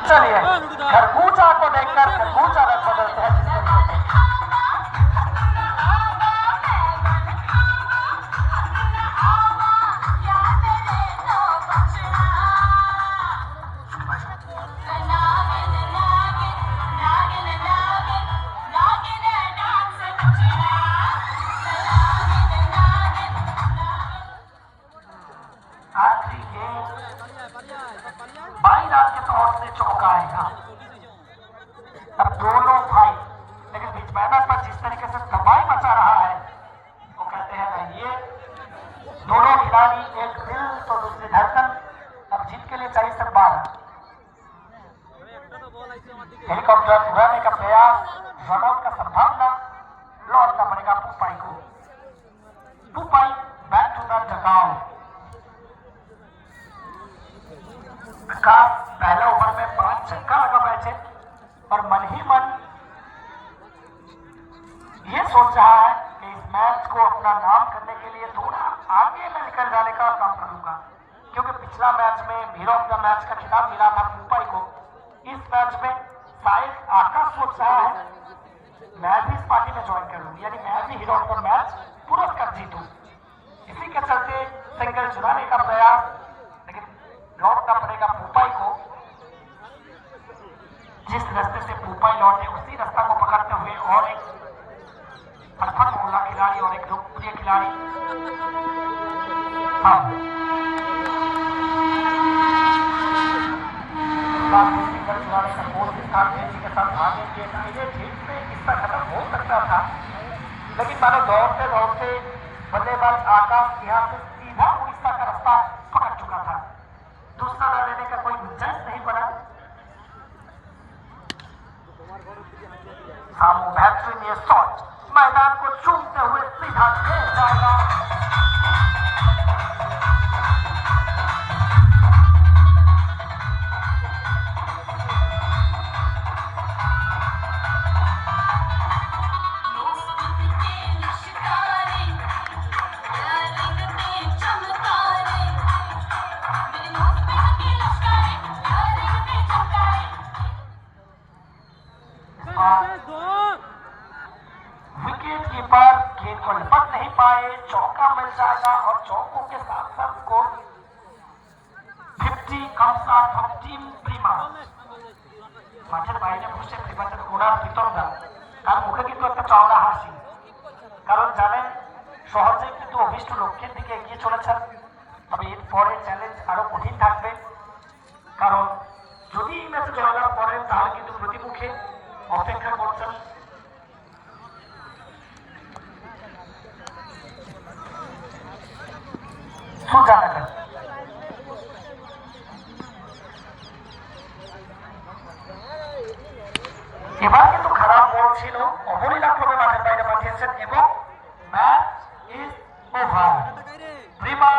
चलिए खरबूजा को देखकर खरबूजा रंग बदलते हैं जिस तरीके से। आखिरी गेंद बाई रात के तौर से चौंकाएगा। अब दोनों भाई लेकिन बीच मैदान पर जिस तरीके से तबाही मचा रहा है वो कहते हैं ये दोनों खिलाड़ी एक दिल तो दूसरी धड़कन। अब जीत के लिए चाहिए सिर्फ 12। हेलीकॉप्टर उड़ाने का प्रयास, रनआउट का संभावना, लौटना पड़ेगा पुपाई को। पुपाई बैक टू द डगआउट। पहला ओवर में 5 छक्का लगा मैच है और मन ही मन ये सोच रहा है कि इस मैच को अपना नाम करने के लिए थोड़ा आगे में निकल जाने का काम करूंगा, क्योंकि पिछला मैच में हीरो ऑफ द मैच का खिताब मिला था पुपाई को। इस मैच में शायद आकाश सोच रहा है मैं भी इस पार्टी में ज्वाइन कर लूं, यानी मैं भी हीरो ऑफ द मैच पुरस्कार जीतूं। इसी के चलते सिंगल चुराने का प्रयास, लेकिन लौटना पड़ेगा पुपाई को। जिस रास्ते से पुपाई लौटे उसी रास्ता को पकड़ते हुए और एक परफेक्ट मोहल्ला खिलाड़ी और एक लोकप्रिय खिलाड़ी सिंगल चुराने का कोर्स के साथ तेजी के साथ भागे ये जीत में किस्सा खत्म हो सकता था, लेकिन मानो दौड़ते दौड़ते बल्लेबाज आकाश यहाँ से सीधा उड़ीसा का रास्ता पकड़ चुका था। दूसरा रन लेने का कोई गुंजाइश नहीं बना। सामू बेहतरीन ये शॉट मैदान को चूमते हुए सीधा खेल जाएगा। विकेट कीपर गेंद को लपट नहीं पाए, चौका मिल जाएगा और चौकों के साथ साथ score 50 comes out of team Prima। माझ्या बाईने पुढच्या प्रिमाचं कोणावर पितोंदा कारण मुखे কিন্তু একটা চওড়া হাসি, কারণ জানেন সহজেই কিন্তু অভিষ্ট লক্ষ্যের দিকে এগিয়ে চলেছেন। তবে এর পরে চ্যালেঞ্জ আরো কঠিন থাকবে, কারণ যদি এই ম্যাচে জয়লাভ করেন তাহলে কিন্তু প্রতিমুখে অপেক্ষা করছেন সুজানাগান। এবার কিন্তু খারাপ বল ছিল, অবলীলাক্রমে মাঠের বাইরে পাঠিয়েছেন এবং ম্যাচ ইজ ওভার। প্রিমা